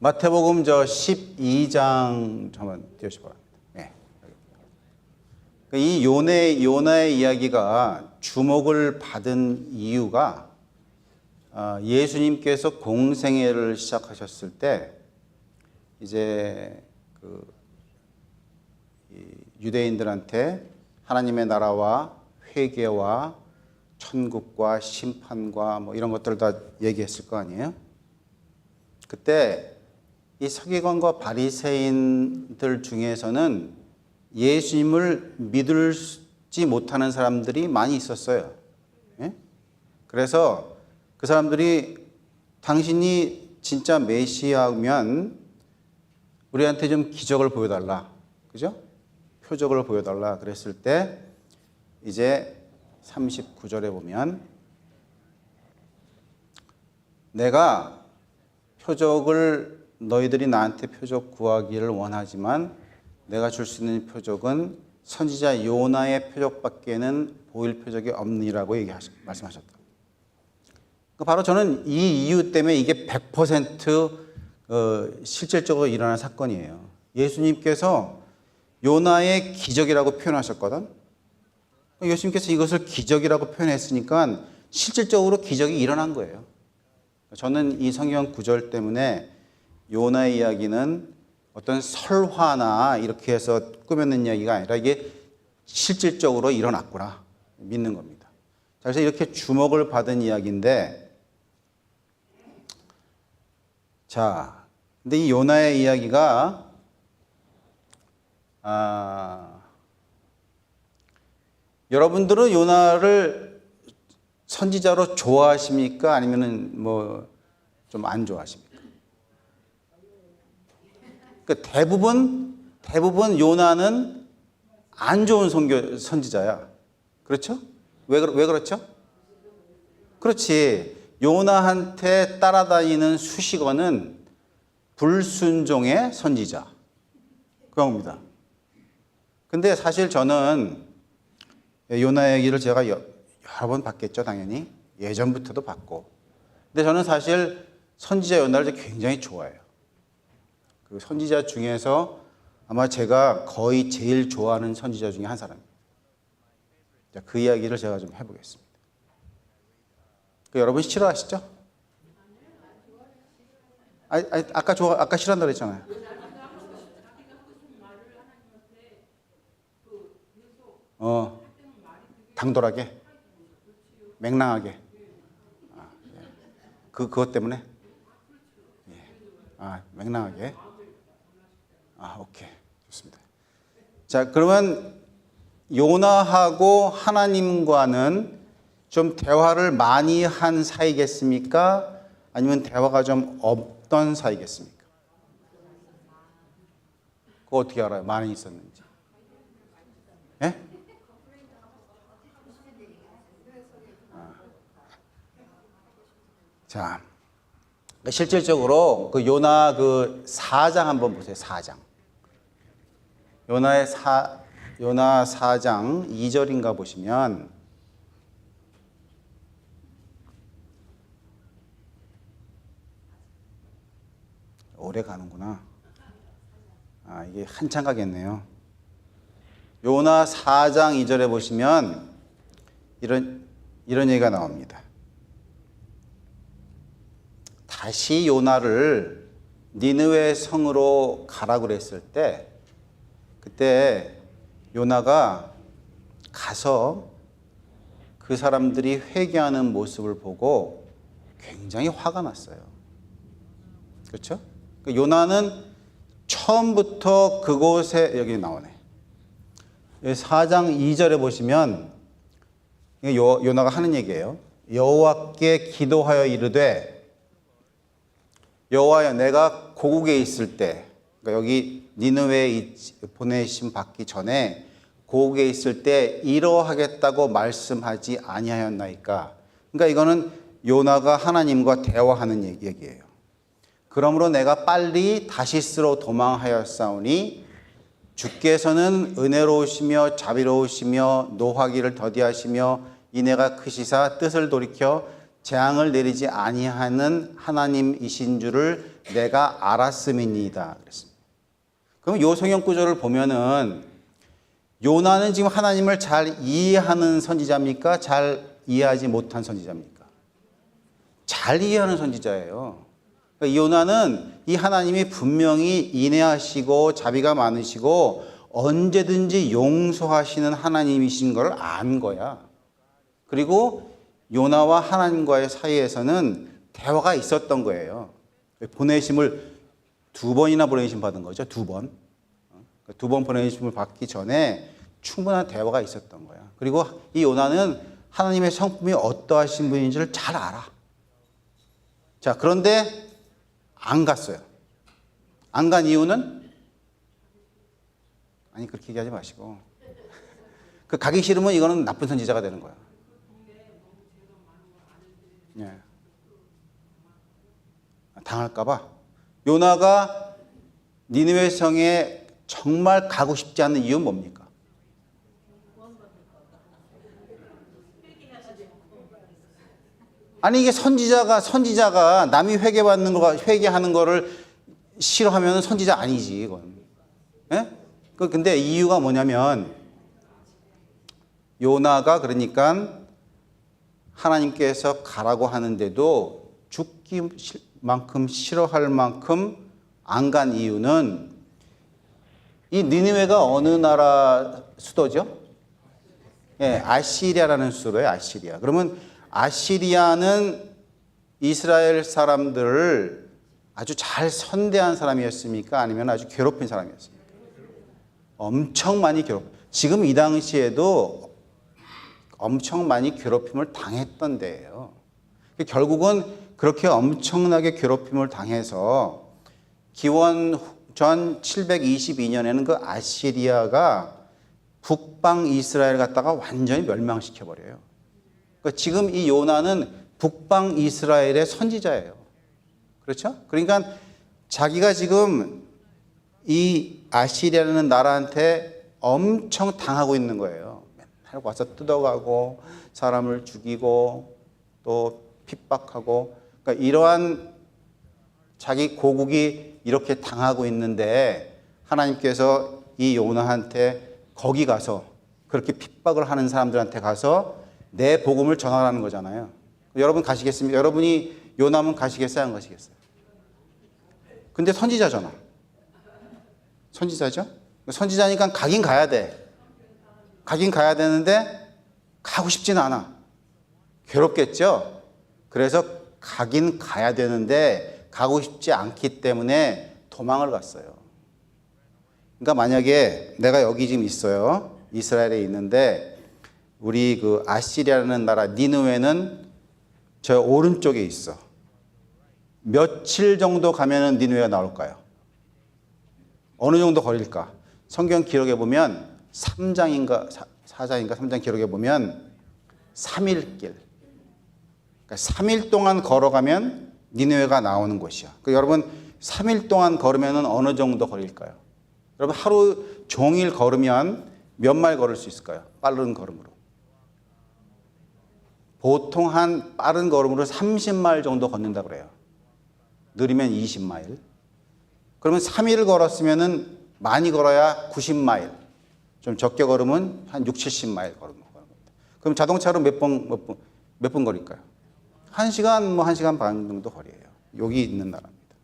마태복음 12장 한번 띄우시기 바랍니다. 네. 이 요나의 이야기가 주목을 받은 이유가 예수님께서 공생애를 시작하셨을 때 이제 유대인들한테 하나님의 나라와 회개와 천국과 심판과 뭐 이런 것들을 다 얘기했을 거 아니에요? 그때 이 서기관과 바리새인들 중에서는 예수님을 믿지 못하는 사람들이 많이 있었어요. 예? 그래서 그 사람들이 당신이 진짜 메시아면 우리한테 좀 기적을 보여달라. 그죠? 표적을 보여달라. 그랬을 때 이제 39절에 보면 내가 표적을 너희들이 나한테 표적 구하기를 원하지만 내가 줄 수 있는 표적은 선지자 요나의 표적밖에는 보일 표적이 없니라고 말씀하셨다. 바로 저는 이 이유 때문에 이게 100% 실질적으로 일어난 사건이에요. 예수님께서 요나의 기적이라고 표현하셨거든. 예수님께서 이것을 기적이라고 표현했으니까 실질적으로 기적이 일어난 거예요. 저는 이 성경 구절 때문에 요나의 이야기는 어떤 설화나 이렇게 해서 꾸며낸 이야기가 아니라 이게 실질적으로 일어났구나 믿는 겁니다. 그래서 이렇게 주목을 받은 이야기인데, 자, 근데 이 요나의 이야기가 여러분들은 요나를 선지자로 좋아하십니까? 아니면은 뭐 좀 안 좋아하십니까? 그러니까 대부분 요나는 안 좋은 선지자야. 그렇죠? 왜 그렇죠? 그렇지. 요나한테 따라다니는 수식어는 불순종의 선지자. 그겁니다. 근데 사실 저는 요나 얘기를 제가 여러 번 봤겠죠, 당연히. 예전부터도 봤고. 근데 저는 사실 선지자 요나를 굉장히 좋아해요. 그 선지자 중에서 아마 제가 거의 제일 좋아하는 선지자 중에 한 사람입니다. 자, 그 이야기를 제가 좀 해보겠습니다. 여러분 싫어하시죠? 아까 싫어한다고 그랬잖아요. 당돌하게, 맹랑하게. 그것 때문에? 맹랑하게. 오케이. 좋습니다. 자, 그러면 요나하고 하나님과는 좀 대화를 많이 한 사이겠습니까? 아니면 대화가 좀 없던 사이겠습니까? 그거 어떻게 알아요? 많이 있었는지. 예? 자, 실질적으로 그 요나 그 4장 한번 보세요. 4장. 요나 4장 2절인가 보시면 오래 가는구나. 이게 한참 가겠네요. 요나 4장 2절에 보시면 이런 얘기가 나옵니다. 다시 요나를 니느웨 성으로 가라 그랬을 때 그때 요나가 가서 그 사람들이 회개하는 모습을 보고 굉장히 화가 났어요. 그렇죠? 요나는 처음부터 그곳에, 여기 나오네. 4장 2절에 보시면 요나가 하는 얘기예요. 여호와께 기도하여 이르되, 여호와여, 내가 고국에 있을 때, 그러니까 여기 니느웨에 보내심 받기 전에 고국에 있을 때 이러하겠다고 말씀하지 아니하였나이까. 그러니까 이거는 요나가 하나님과 대화하는 얘기예요. 그러므로 내가 빨리 다시스로 도망하였사오니 주께서는 은혜로우시며 자비로우시며 노하기를 더디하시며 인애가 크시사 뜻을 돌이켜 재앙을 내리지 아니하는 하나님이신 줄을 내가 알았음이니이다 그랬습니다. 그럼 요 성경 구절을 보면은 요나는 지금 하나님을 잘 이해하는 선지자입니까? 잘 이해하지 못한 선지자입니까? 잘 이해하는 선지자예요. 그러니까 요나는 이 하나님이 분명히 인애하시고 자비가 많으시고 언제든지 용서하시는 하나님이신 걸 안 거야. 그리고 요나와 하나님과의 사이에서는 대화가 있었던 거예요. 보내심을 2번이나 보내심 받은 거죠. 2번. 2번 보내심을 받기 전에 충분한 대화가 있었던 거야. 그리고 이 요나는 하나님의 성품이 어떠하신 분인지를 잘 알아. 자, 그런데 안 갔어요. 안 간 이유는? 아니, 그렇게 얘기하지 마시고. 그 가기 싫으면 이거는 나쁜 선지자가 되는 거야. 예. 당할까봐. 요나가 니느웨 성에 정말 가고 싶지 않은 이유는 뭡니까? 아니, 이게 선지자가 남이 회개하는 거를 싫어하면 선지자 아니지, 이건. 예? 근데 이유가 뭐냐면, 요나가 그러니까 하나님께서 가라고 하는데도 죽기만큼 싫어할 만큼 안 간 이유는 이 니느웨가 어느 나라 수도죠? 예, 아시리아라는 수도예요, 아시리아. 그러면 아시리아는 이스라엘 사람들을 아주 잘 선대한 사람이었습니까? 아니면 아주 괴롭힌 사람이었습니까? 엄청 많이 지금 이 당시에도 엄청 많이 괴롭힘을 당했던 데예요. 결국은 그렇게 엄청나게 괴롭힘을 당해서 기원 전 722년에는 그 아시리아가 북방 이스라엘 갖다가 완전히 멸망시켜버려요. 그러니까 지금 이 요나는 북방 이스라엘의 선지자예요. 그렇죠? 그러니까 자기가 지금 이 아시리아라는 나라한테 엄청 당하고 있는 거예요. 맨날 와서 뜯어가고 사람을 죽이고 또 핍박하고, 그러니까 이러한 자기 고국이 이렇게 당하고 있는데 하나님께서 이 요나한테 거기 가서 그렇게 핍박을 하는 사람들한테 가서 내 복음을 전하라는 거잖아요. 여러분 가시겠습니까? 여러분이 요나면 가시겠어요? 안 가시겠어요? 근데 선지자잖아. 선지자죠? 선지자니까 가긴 가야 돼. 가긴 가야 되는데 가고 싶지는 않아. 괴롭겠죠? 그래서 가긴 가야 되는데 가고 싶지 않기 때문에 도망을 갔어요. 그러니까 만약에 내가 여기 지금 있어요. 이스라엘에 있는데 우리 그 아시리아라는 나라 니느웨는 저 오른쪽에 있어. 며칠 정도 가면은 니느웨가 나올까요? 어느 정도 거리일까? 성경 기록에 보면 3장인가 4장인가 3장 기록에 보면 3일 길. 그러니까 3일 동안 걸어가면 니느웨가 나오는 곳이야. 그러니까 여러분 3일 동안 걸으면 어느 정도 거리일까요? 여러분 하루 종일 걸으면 몇 마일 걸을 수 있을까요? 빠른 걸음으로. 보통 한 빠른 걸음으로 30마일 정도 걷는다 그래요. 느리면 20마일. 그러면 3일 걸었으면은 많이 걸어야 90마일. 좀 적게 걸으면 한 6, 70마일 걸는 겁니다. 그럼 자동차로 몇 분 거릴까요? 1시간, 1시간 반 정도 거리예요. 여기 있는 나라입니다.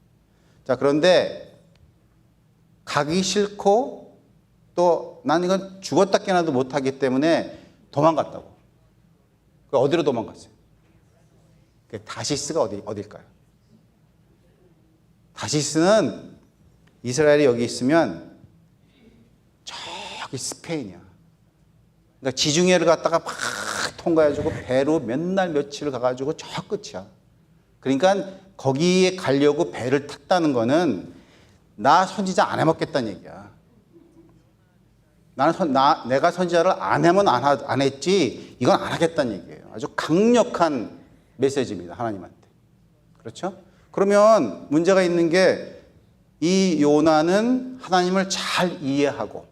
자, 그런데 가기 싫고 또 난 이건 죽었다 깨나도 못하기 때문에 도망갔다고. 어디로 도망갔어요? 다시스가 어딜까요? 다시스는 이스라엘이 여기 있으면 저기 스페인이야. 그러니까 지중해를 갖다가 막 통과해주고 배로 몇 날 며칠 가가지고 저 끝이야. 그러니까 거기에 가려고 배를 탔다는 거는 나 선지자 안 해먹겠다는 얘기야. 내가 선지자를 안 하면 안 했지 이건 안 하겠다는 얘기예요. 아주 강력한 메시지입니다. 하나님한테. 그렇죠? 그러면 문제가 있는 게 이 요나는 하나님을 잘 이해하고,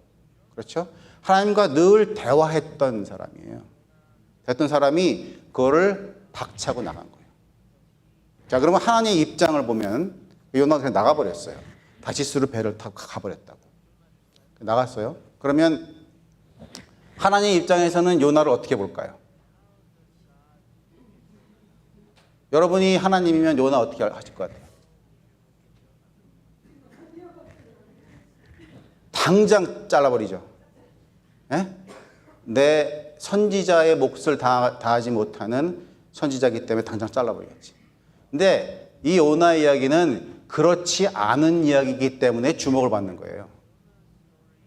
그렇죠? 하나님과 늘 대화했던 사람이에요. 했던 사람이 그거를 박차고 나간 거예요. 자, 그러면 하나님의 입장을 보면 요나가 그냥 나가버렸어요. 다시스로 배를 타고 가버렸다고. 나갔어요. 그러면 하나님의 입장에서는 요나를 어떻게 볼까요? 여러분이 하나님이면 요나 어떻게 하실 것 같아요? 당장 잘라버리죠. 에? 내 선지자의 몫을 다하지 못하는 선지자이기 때문에 당장 잘라버리겠지. 근데 이 요나 이야기는 그렇지 않은 이야기이기 때문에 주목을 받는 거예요.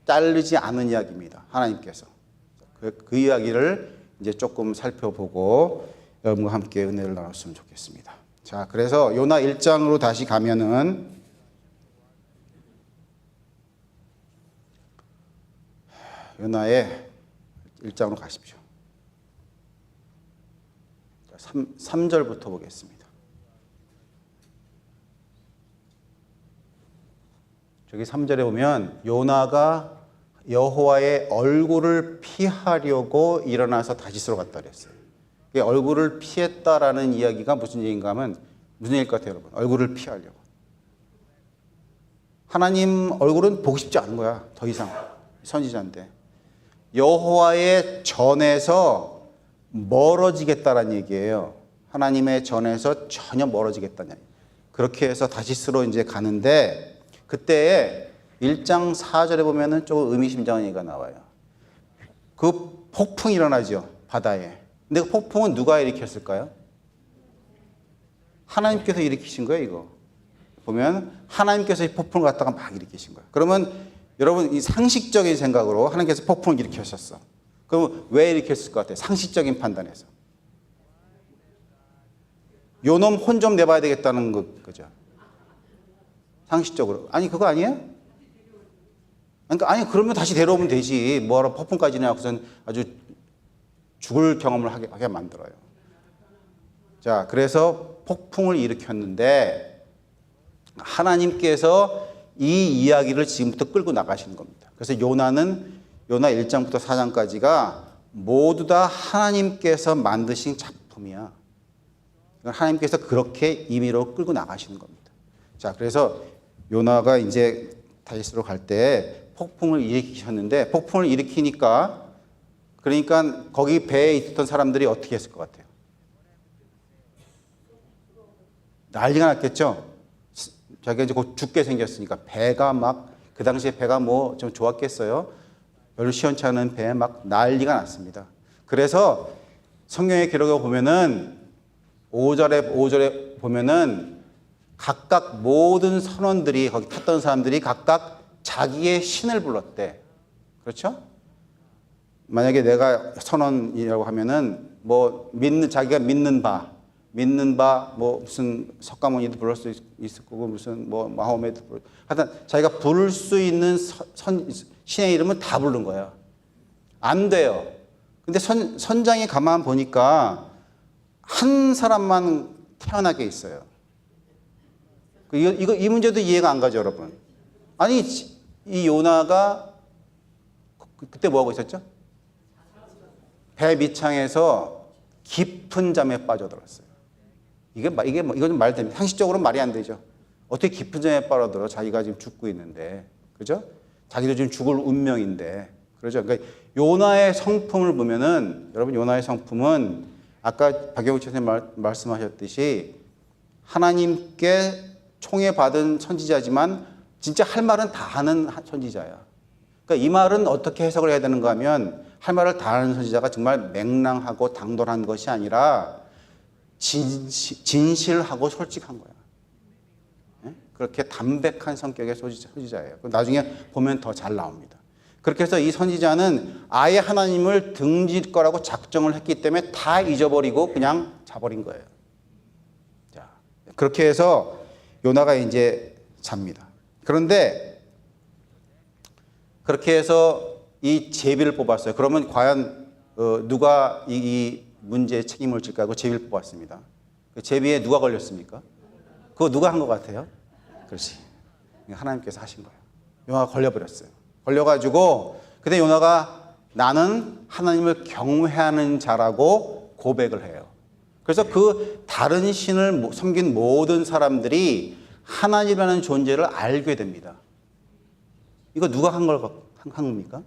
자르지 않은 이야기입니다. 하나님께서. 그 이야기를 이제 조금 살펴보고 여러분과 함께 은혜를 나눴으면 좋겠습니다. 자, 그래서 요나 1장으로 다시 가면은 요나의 1장으로 가십시오. 3절부터 보겠습니다. 저기 3절에 보면 요나가 여호와의 얼굴을 피하려고 일어나서 다시스로 갔다 그랬어요. 얼굴을 피했다라는 이야기가 무슨 얘기인가 하면 무슨 얘기일 것 같아요, 여러분? 얼굴을 피하려고. 하나님 얼굴은 보고 싶지 않은 거야, 더 이상. 선지자인데. 여호와의 전에서 멀어지겠다라는 얘기예요. 하나님의 전에서 전혀 멀어지겠다는 얘기. 그렇게 해서 다시스로 이제 가는데 그때 1장 4절에 보면은 조금 의미심장한 얘기가 나와요. 그 폭풍이 일어나죠, 바다에. 근데 그 폭풍은 누가 일으켰을까요? 하나님께서 일으키신 거예요, 이거. 보면 하나님께서 이 폭풍을 갖다가 막 일으키신 거예요. 그러면 여러분 이 상식적인 생각으로 하나님께서 폭풍을 일으키셨어. 그럼 왜 일으켰을 것 같아요? 상식적인 판단에서. 요놈 혼 좀 내봐야 되겠다는 거죠. 상식적으로. 아니 그거 아니에요? 그러니까 아니 그러면 다시 데려오면 되지. 뭐하러 폭풍까지는 하고선 아주 죽을 경험을 하게 만들어요. 자, 그래서 폭풍을 일으켰는데 하나님께서 이 이야기를 지금부터 끌고 나가시는 겁니다. 그래서 요나는 요나 1장부터 4장까지가 모두 다 하나님께서 만드신 작품이야. 하나님께서 그렇게 임의로 끌고 나가시는 겁니다. 자, 그래서 요나가 이제 다시스로 갈 때 폭풍을 일으키셨는데 폭풍을 일으키니까 그러니까 거기 배에 있었던 사람들이 어떻게 했을 것 같아요? 난리가 났겠죠? 자기가 이제 곧 죽게 생겼으니까 배가 막 그 당시에 배가 뭐 좀 좋았겠어요? 별로 시원치 않은 배에 막 난리가 났습니다. 그래서 성경의 기록에 보면은 5절에 보면은 각각 모든 선원들이 거기 탔던 사람들이 각각 자기의 신을 불렀대. 그렇죠? 만약에 내가 선원이라고 하면은 뭐 자기가 믿는 바 뭐 무슨 석가모니도 부를 수 있을 거고 무슨 뭐 마호메도 부를 하여튼 자기가 부를 수 있는 신의 이름은 다 부른 거야. 안 돼요. 근데 선장이 가만 보니까 한 사람만 태어나게 있어요. 이 문제도 이해가 안 가죠, 여러분. 아니 이 요나가 그때 뭐 하고 있었죠? 배 밑창에서 깊은 잠에 빠져들었어요. 이거 좀 말이 됩니다. 상식적으로는 말이 안 되죠. 어떻게 깊은 잠에 빠져들어? 자기가 지금 죽고 있는데, 그죠? 자기도 지금 죽을 운명인데, 그렇죠? 그러니까 요나의 성품을 보면은 여러분 요나의 성품은 아까 박영욱 선생님 말씀하셨듯이 하나님께 총애받은 선지자지만 진짜 할 말은 다 하는 선지자야. 그러니까 이 말은 어떻게 해석을 해야 되는가 하면 할 말을 다 하는 선지자가 정말 맹랑하고 당돌한 것이 아니라 진실하고 솔직한 거야. 네? 그렇게 담백한 성격의 선지자예요. 나중에 보면 더 잘 나옵니다. 그렇게 해서 이 선지자는 아예 하나님을 등질 거라고 작정을 했기 때문에 다 잊어버리고 그냥 자버린 거예요. 자, 그렇게 해서 요나가 이제 잡니다. 그런데 그렇게 해서 이 제비를 뽑았어요. 그러면 과연 누가 이 문제에 책임을 질까 하고 제비를 뽑았습니다. 그 제비에 누가 걸렸습니까? 그거 누가 한 것 같아요? 그렇지. 하나님께서 하신 거예요. 요나가 걸려버렸어요. 걸려가지고 근데 요나가 나는 하나님을 경외하는 자라고 고백을 해요. 그래서 그 다른 신을 섬긴 모든 사람들이 하나님이라는 존재를 알게 됩니다. 이거 누가 한 겁니까?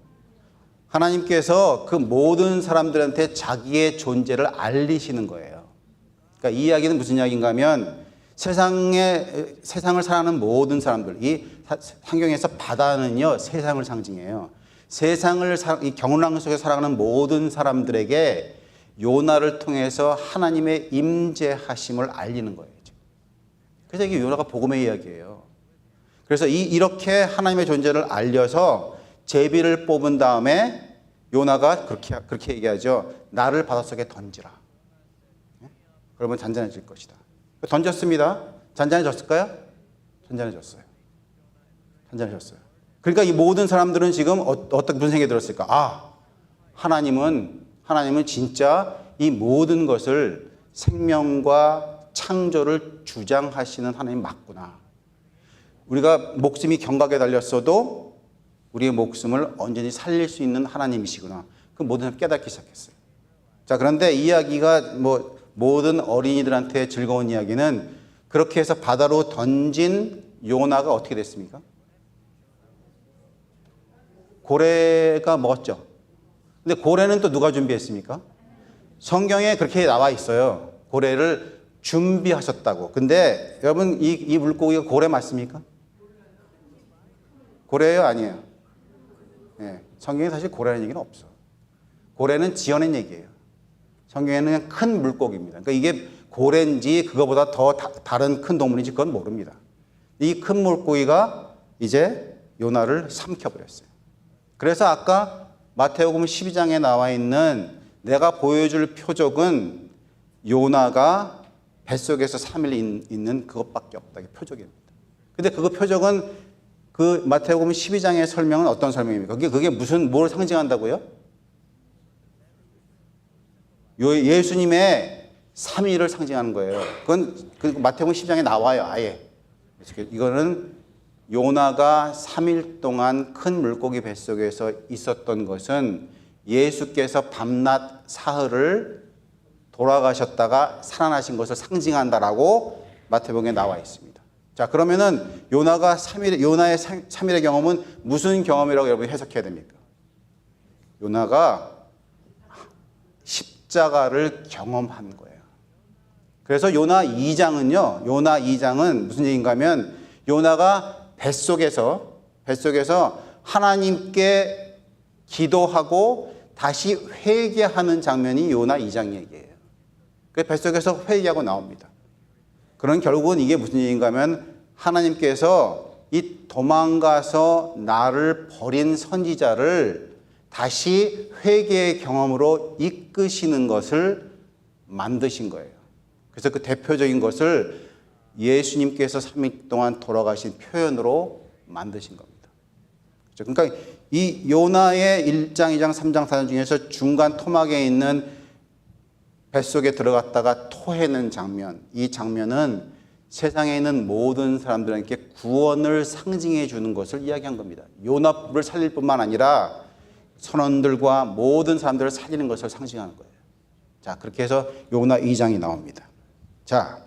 하나님께서 그 모든 사람들한테 자기의 존재를 알리시는 거예요. 그러니까 이 이야기는 무슨 이야기인가 하면 세상을 살아가는 모든 사람들, 이 성경에서 바다는요, 세상을 상징해요. 이 경운랑 속에 살아가는 모든 사람들에게 요나를 통해서 하나님의 임재하심을 알리는 거예요. 그래서 이게 요나가 복음의 이야기예요. 그래서 이렇게 하나님의 존재를 알려서 제비를 뽑은 다음에 요나가 그렇게 얘기하죠. 나를 바닷속에 던지라. 그러면 잔잔해질 것이다. 던졌습니다. 잔잔해졌을까요? 잔잔해졌어요. 그러니까 이 모든 사람들은 지금 무슨 생각이 들었을까? 하나님은 진짜 이 모든 것을 생명과 창조를 주장하시는 하나님 맞구나. 우리가 목숨이 경각에 달렸어도 우리의 목숨을 언제든지 살릴 수 있는 하나님이시구나. 그 모든 사람이 깨닫기 시작했어요. 자, 그런데 이 이야기가 모든 어린이들한테 즐거운 이야기는 그렇게 해서 바다로 던진 요나가 어떻게 됐습니까? 고래가 먹었죠. 근데 고래는 또 누가 준비했습니까? 성경에 그렇게 나와 있어요. 고래를 준비하셨다고. 근데 여러분 이 물고기가 고래 맞습니까? 고래예요? 아니에요? 네, 성경에 사실 고래라는 얘기는 없어. 고래는 지어낸 얘기예요. 성경에는 그냥 큰 물고기입니다. 그러니까 이게 고래인지 그거보다 더 다른 큰 동물인지 그건 모릅니다. 이 큰 물고기가 이제 요나를 삼켜버렸어요. 그래서 아까 마태복음 12장에 나와 있는 내가 보여줄 표적은 요나가 뱃속에서 3일 있는 그것밖에 없다. 이게 표적입니다. 근데 그 표적은 그 마태복음 12장의 설명은 어떤 설명입니까? 그게 뭘 상징한다고요? 예수님의 3일을 상징하는 거예요. 그건 마태복음 12장에 나와요. 아예. 이거는 요나가 3일 동안 큰 물고기 뱃속에서 있었던 것은 예수께서 밤낮 사흘을 돌아가셨다가 살아나신 것을 상징한다라고 마태복음에 나와 있습니다. 자, 그러면은 요나의 3일의 경험은 무슨 경험이라고 여러분이 해석해야 됩니까? 요나가 십자가를 경험한 거예요. 그래서 요나 2장은 무슨 얘기인가 하면 요나가 뱃속에서 하나님께 기도하고 다시 회개하는 장면이 요나 2장 얘기예요. 그 뱃속에서 회개하고 나옵니다. 그런 결국은 이게 무슨 얘기인가 하면 하나님께서 이 도망가서 나를 버린 선지자를 다시 회개의 경험으로 이끄시는 것을 만드신 거예요. 그래서 그 대표적인 것을 예수님께서 3일 동안 돌아가신 표현으로 만드신 겁니다. 그러니까 이 요나의 1장, 2장, 3장, 4장 중에서 중간 토막에 있는 뱃속에 들어갔다가 토해낸 장면, 이 장면은 세상에 있는 모든 사람들에게 구원을 상징해 주는 것을 이야기한 겁니다. 요나를 살릴 뿐만 아니라 선원들과 모든 사람들을 살리는 것을 상징하는 거예요. 자, 그렇게 해서 요나 2장이 나옵니다. 자,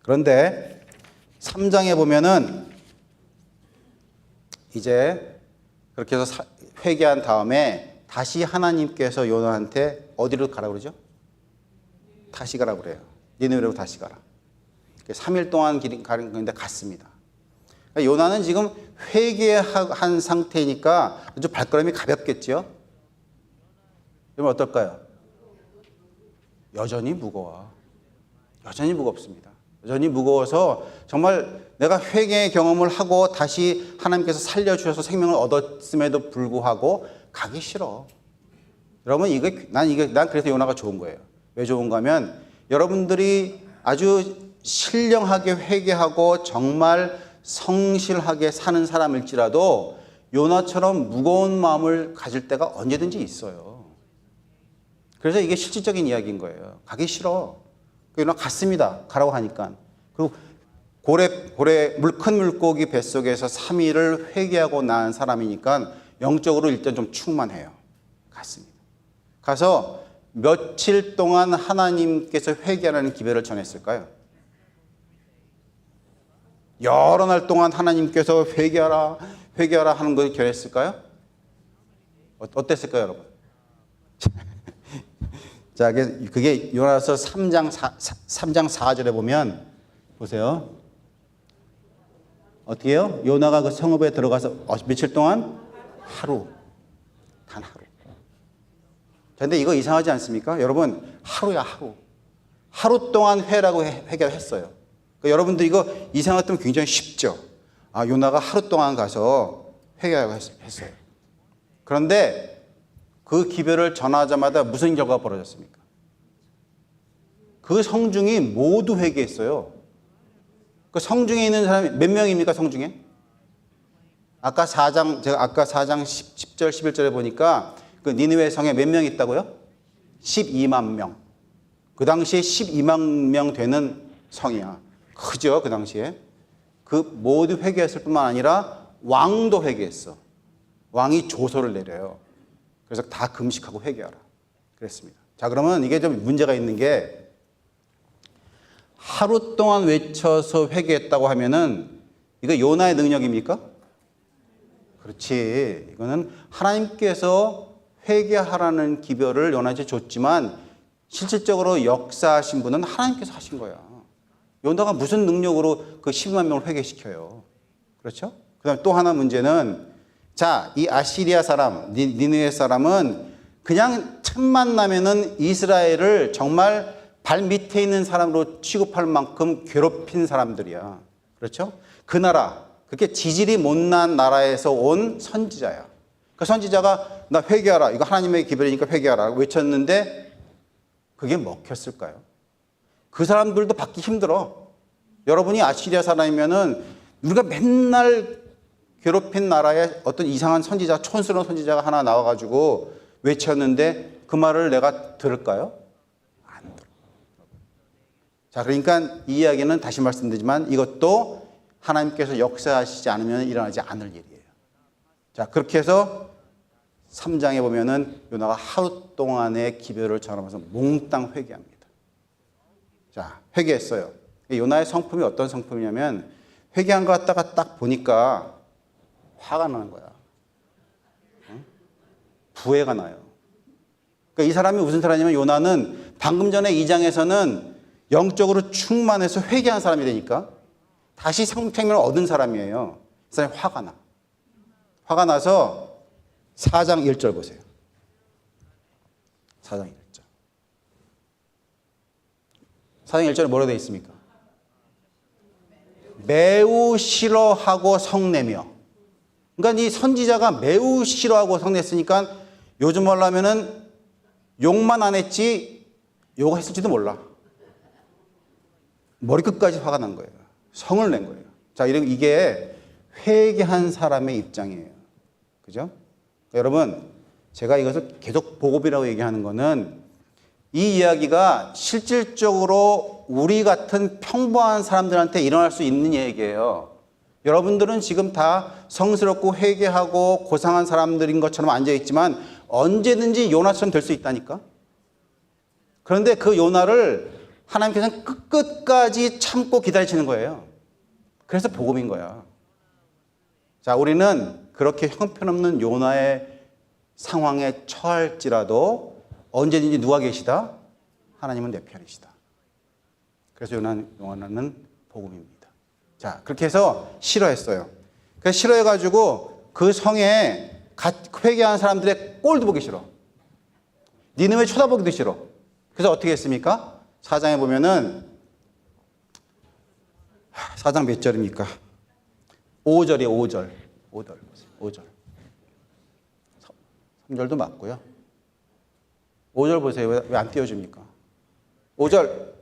그런데 3장에 보면은 이제 그렇게 해서 회개한 다음에 다시 하나님께서 요나한테 어디로 가라고 그러죠? 다시 가라고 그래요. 니느웨로 다시 가라. 3일 동안 길 가는 건데 갔습니다. 그러니까 요나는 지금 회개한 상태니까 아주 발걸음이 가볍겠죠? 그러면 어떨까요? 여전히 무거워. 여전히 무겁습니다. 여전히 무거워서 정말 내가 회개의 경험을 하고 다시 하나님께서 살려주셔서 생명을 얻었음에도 불구하고 가기 싫어. 여러분, 난 그래서 요나가 좋은 거예요. 왜 좋은가 하면 여러분들이 아주 신령하게 회개하고 정말 성실하게 사는 사람일지라도 요나처럼 무거운 마음을 가질 때가 언제든지 있어요. 그래서 이게 실질적인 이야기인 거예요. 가기 싫어. 요나 갔습니다. 가라고 하니까. 그리고 큰 물고기 뱃속에서 3일을 회개하고 난 사람이니까 영적으로 일단 좀 충만해요. 갔습니다. 가서 며칠 동안 하나님께서 회개하라는 기별을 전했을까요? 여러 날 동안 하나님께서 회개하라, 회개하라 하는 것을 전했을까요? 어땠을까요, 여러분? 자, 그게 요나서 3장 4절에 보면 보세요. 어떻게 해요? 요나가 그 성읍에 들어가서 며칠 동안? 하루. 단 하루. 그런데 이거 이상하지 않습니까? 여러분, 하루야, 하루. 하루 동안 회라고 회개했어요. 그러니까 여러분들 이거 이상했다면 굉장히 쉽죠? 아, 요나가 하루 동안 가서 회개하고 했어요. 그런데 그 기별을 전하자마자 무슨 결과가 벌어졌습니까? 그 성중이 모두 회개했어요. 그 성중에 있는 사람이 몇 명입니까, 성중에? 제가 아까 4장 10절, 11절에 보니까 그 니느웨 성에 몇 명 있다고요? 12만 명. 그 당시에 12만 명 되는 성이야. 크죠, 그 당시에. 그 모두 회개했을 뿐만 아니라 왕도 회개했어. 왕이 조서를 내려요. 그래서 다 금식하고 회개하라. 그랬습니다. 자, 그러면 이게 좀 문제가 있는 게 하루 동안 외쳐서 회개했다고 하면은 이거 요나의 능력입니까? 그렇지. 이거는 하나님께서 회개하라는 기별을 요나한테 줬지만 실질적으로 역사하신 분은 하나님께서 하신 거야. 요나가 무슨 능력으로 그 12만 명을 회개시켜요. 그렇죠? 그 다음에 또 하나 문제는 자, 이 아시리아 사람, 니느웨 사람은 그냥 틈만 나면은 이스라엘을 정말 발 밑에 있는 사람으로 취급할 만큼 괴롭힌 사람들이야. 그렇죠? 그 나라, 그렇게 지질이 못난 나라에서 온 선지자야. 그 선지자가 나 회개하라. 이거 하나님의 기별이니까 회개하라. 외쳤는데 그게 먹혔을까요? 그 사람들도 받기 힘들어. 여러분이 아시리아 사람이면은 우리가 맨날 괴롭힌 나라에 어떤 이상한 선지자, 촌스러운 선지자가 하나 나와가지고 외쳤는데 그 말을 내가 들을까요? 안 들어. 자, 그러니까 이 이야기는 다시 말씀드리지만 이것도 하나님께서 역사하시지 않으면 일어나지 않을 일이에요. 자, 그렇게 해서 3장에 보면은 요나가 하루 동안의 기별을 전하면서 몽땅 회개합니다. 자, 회개했어요. 요나의 성품이 어떤 성품이냐면 회개한 것 같다가 딱 보니까 화가 나는 거야. 부해가 나요. 그러니까 이 사람이 무슨 사람이냐면 요나는 방금 전에 2장에서는 영적으로 충만해서 회개한 사람이 되니까 다시 생명을 얻은 사람이에요. 이 사람이 화가 나. 화가 나서 4장 1절 보세요. 4장 1절. 4장 1절에 뭐라고 되어 있습니까? 매우 싫어하고 성내며. 그러니까 이 선지자가 매우 싫어하고 성냈으니까 요즘 말로 하면은 욕만 안 했지 욕했을지도 몰라. 머리끝까지 화가 난 거예요. 성을 낸 거예요. 자, 이게 회개한 사람의 입장이에요. 그죠? 그러니까 여러분, 제가 이것을 계속 보급이라고 얘기하는 거는 이 이야기가 실질적으로 우리 같은 평범한 사람들한테 일어날 수 있는 얘기예요. 여러분들은 지금 다 성스럽고 회개하고 고상한 사람들인 것처럼 앉아있지만 언제든지 요나처럼 될 수 있다니까. 그런데 그 요나를 하나님께서는 끝까지 참고 기다리시는 거예요. 그래서 복음인 거야. 자, 우리는 그렇게 형편없는 요나의 상황에 처할지라도 언제든지 누가 계시다? 하나님은 내 편이시다. 그래서 요나는 복음입니다. 자, 그렇게 해서 싫어했어요. 그래서 싫어해가지고 그 성에 회개한 사람들의 꼴도 보기 싫어. 니느웨 쳐다보기도 싫어. 그래서 어떻게 했습니까? 4장에 보면은 4장 몇 절입니까? 5절이에요. 5절. 3절도 맞고요. 5절 보세요. 왜 안 띄워줍니까? 5절.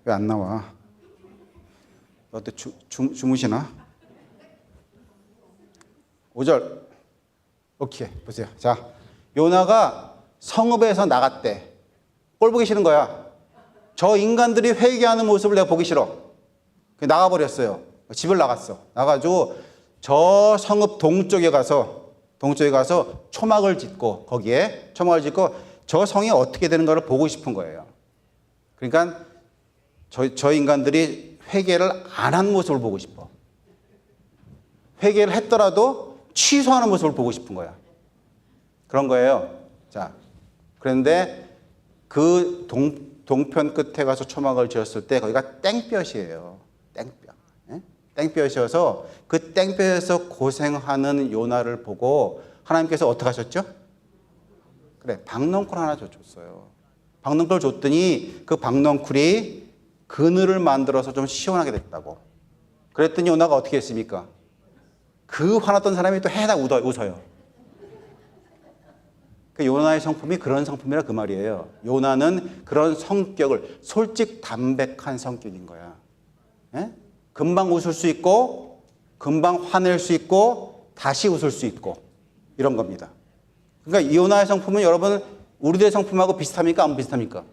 왜 안 나와? 어때 주무시나? 5절. 오케이. 보세요. 자, 요나가 성읍에서 나갔대. 꼴 보기 싫은 거야. 저 인간들이 회개하는 모습을 내가 보기 싫어. 나가버렸어요. 집을 나갔어. 나가지고 저 성읍 동쪽에 가서 초막을 짓고 거기에 초막을 짓고 저 성이 어떻게 되는가를 보고 싶은 거예요. 그러니까 저 인간들이 회개를 안 한 모습을 보고 싶어. 회개를 했더라도 취소하는 모습을 보고 싶은 거야. 그런 거예요. 자, 그런데 그 동편 끝에 가서 초막을 지었을 때 거기가 땡볕이에요. 땡볕. 예? 땡볕이어서 그 땡볕에서 고생하는 요나를 보고 하나님께서 어떻게 하셨죠? 그래, 박넝쿨 하나 줬어요. 박넝쿨 줬더니 그 박넝쿨이 그늘을 만들어서 좀 시원하게 됐다고. 그랬더니 요나가 어떻게 했습니까? 그 화났던 사람이 또 해다 웃어요. 그 요나의 성품이 그런 성품이라 그 말이에요. 요나는 그런 성격을, 솔직 담백한 성격인 거야. 예? 금방 웃을 수 있고 금방 화낼 수 있고 다시 웃을 수 있고 이런 겁니다. 그러니까 이 요나의 성품은 여러분 우리들의 성품하고 비슷합니까? 안 비슷합니까?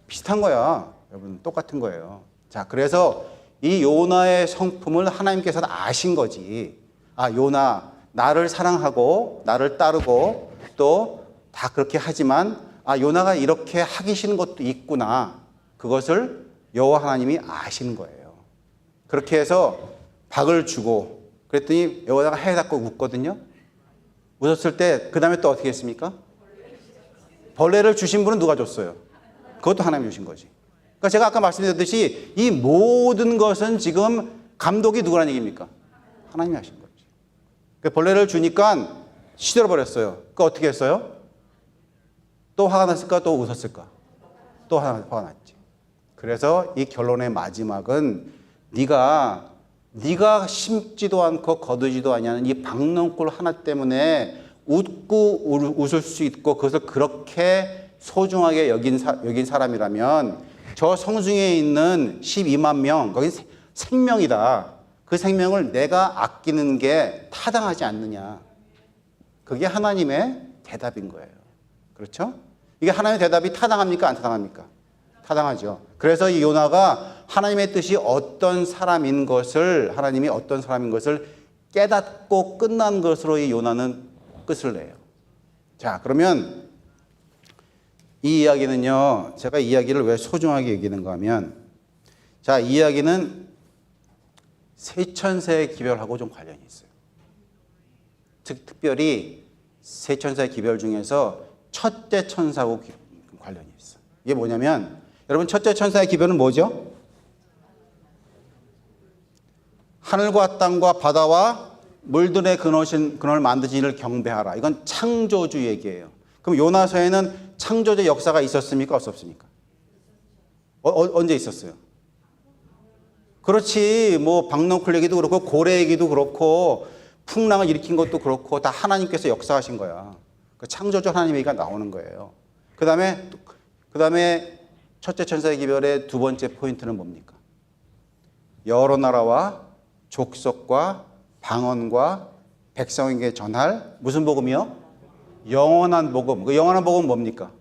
비슷한 거야. 여러분 똑같은 거예요. 자, 그래서 이 요나의 성품을 하나님께서는 아신 거지. 아, 요나 나를 사랑하고 나를 따르고 또 다 그렇게 하지만 아, 요나가 이렇게 하기 싫은 것도 있구나. 그것을 여호와 하나님이 아시는 거예요. 그렇게 해서 박을 주고 그랬더니 여호와가 해 닫고 웃거든요. 웃었을 때 그 다음에 또 어떻게 했습니까? 벌레를 주신 분은 누가 줬어요? 그것도 하나님이 주신 거지. 그러니까 제가 아까 말씀드렸듯이 이 모든 것은 지금 감독이 누구라는 얘기입니까? 하나님이 하신 거지. 그 벌레를 주니까 시들어버렸어요. 그 어떻게 했어요? 또 화가 났을까? 또 웃었을까? 또 화가 났지. 그래서 이 결론의 마지막은 네가 심지도 않고 거두지도 아니하는 이 박넝쿨 하나 때문에 웃고 웃을 수 있고 그것을 그렇게 소중하게 여긴 사람이라면 저 성중에 있는 12만 명, 거긴 생명이다. 그 생명을 내가 아끼는 게 타당하지 않느냐. 그게 하나님의 대답인 거예요. 그렇죠? 이게 하나님의 대답이 타당합니까? 안 타당합니까? 타당하죠. 그래서 이 요나가 하나님의 뜻이 어떤 사람인 것을, 하나님이 어떤 사람인 것을 깨닫고 끝난 것으로 이 요나는 끝을 내요. 자, 그러면 이 이야기는요, 제가 이 이야기를 왜 소중하게 여기는가 하면, 자, 이 이야기는 세천세의 기별하고 좀 관련이 있어요. 특별히 세천세의 기별 중에서 첫째 천사하고 관련이 있어요. 이게 뭐냐면, 여러분 첫째 천사의 기별은 뭐죠? 하늘과 땅과 바다와 물들의 근원을 만드신 이를 경배하라. 이건 창조주 얘기예요. 그럼 요나서에는 창조주의 역사가 있었습니까? 없었습니까? 언제 있었어요? 그렇지. 뭐 박넝쿨 얘기도 그렇고 고래 얘기도 그렇고 풍랑을 일으킨 것도 그렇고 다 하나님께서 역사하신 거야. 그 창조주 하나님 얘기가 나오는 거예요. 그 다음에 첫째 천사의 기별의 두 번째 포인트는 뭡니까? 여러 나라와 족속과 방언과 백성에게 전할 무슨 복음이요? 영원한 복음. 그 영원한 복음은 뭡니까?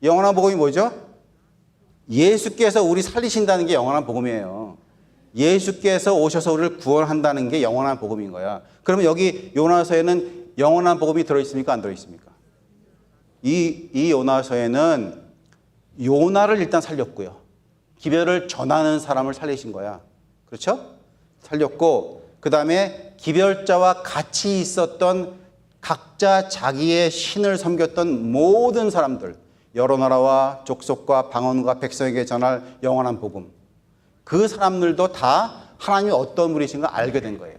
영원한 복음이 뭐죠? 예수께서 우리 살리신다는 게 영원한 복음이에요. 예수께서 오셔서 우리를 구원한다는 게 영원한 복음인 거야. 그러면 여기 요나서에는 영원한 복음이 들어있습니까? 안 들어있습니까? 이 요나서에는 요나를 일단 살렸고요. 기별을 전하는 사람을 살리신 거야. 그렇죠? 살렸고 그 다음에 기별자와 같이 있었던 각자 자기의 신을 섬겼던 모든 사람들, 여러 나라와 족속과 방언과 백성에게 전할 영원한 복음. 그 사람들도 다 하나님이 어떤 분이신가 알게 된 거예요.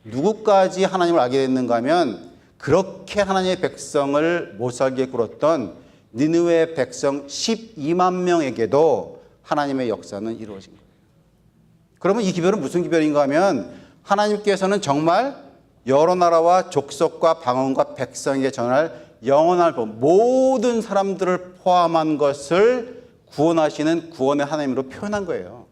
누구까지 하나님을 알게 됐는가 하면 그렇게 하나님의 백성을 못 살게 굴었던 니느웨 백성 12만 명에게도 하나님의 역사는 이루어진 거예요. 그러면 이 기별은 무슨 기별인가 하면 하나님께서는 정말 여러 나라와 족속과 방언과 백성에게 전할 영원한 복음, 모든 사람들을 포함한 것을 구원하시는 구원의 하나님으로 표현한 거예요.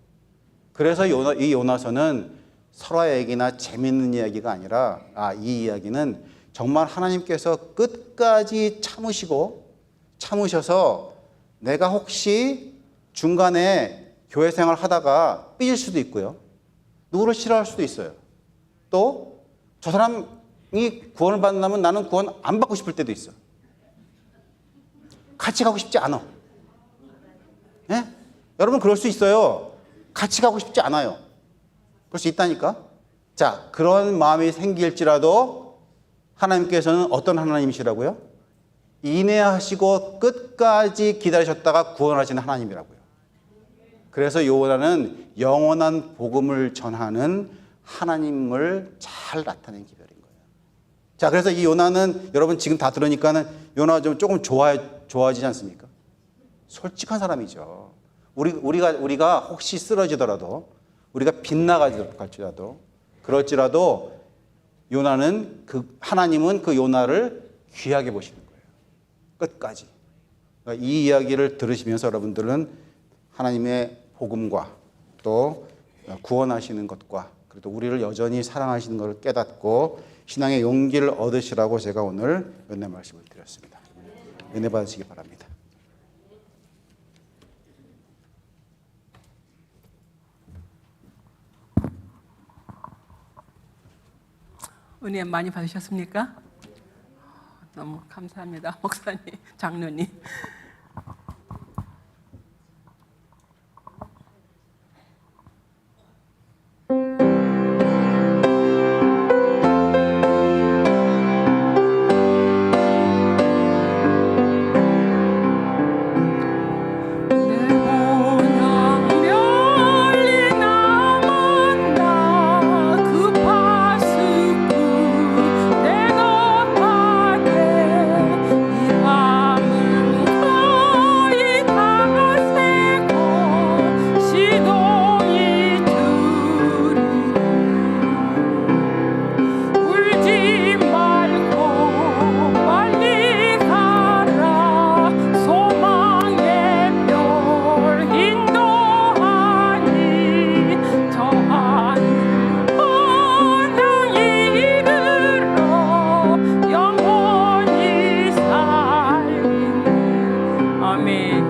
그래서 이 요나서는 설화 얘기나 재밌는 이야기가 아니라 이 이야기는 정말 하나님께서 끝까지 참으셔서 내가 혹시 중간에 교회 생활 하다가 삐질 수도 있고요. 누구를 싫어할 수도 있어요. 또 저 사람이 구원을 받는다면 나는 구원 안 받고 싶을 때도 있어. 같이 가고 싶지 않아. 예? 여러분 그럴 수 있어요. 같이 가고 싶지 않아요. 그럴 수 있다니까. 자, 그런 마음이 생길지라도 하나님께서는 어떤 하나님이시라고요? 인내하시고 끝까지 기다리셨다가 구원하시는 하나님이라고요. 그래서 요나는 영원한 복음을 전하는 하나님을 잘 나타낸 기별인 거예요. 자, 그래서 이 요나는 여러분 지금 다 들으니까는 요나 좀 조금 좋아지지 않습니까? 솔직한 사람이죠. 우리가 혹시 쓰러지더라도, 우리가 빗나갈지라도, 그럴지라도 요나는 하나님은 그 요나를 귀하게 보시는 거예요. 끝까지. 그러니까 이 이야기를 들으시면서 여러분들은 하나님의 복음과 또 구원하시는 것과 그리고 우리를 여전히 사랑하시는 것을 깨닫고 신앙의 용기를 얻으시라고 제가 오늘 은혜 말씀을 드렸습니다. 은혜 받으시기 바랍니다. 은혜 많이 받으셨습니까? 너무 감사합니다. 목사님, 장로님. Amen.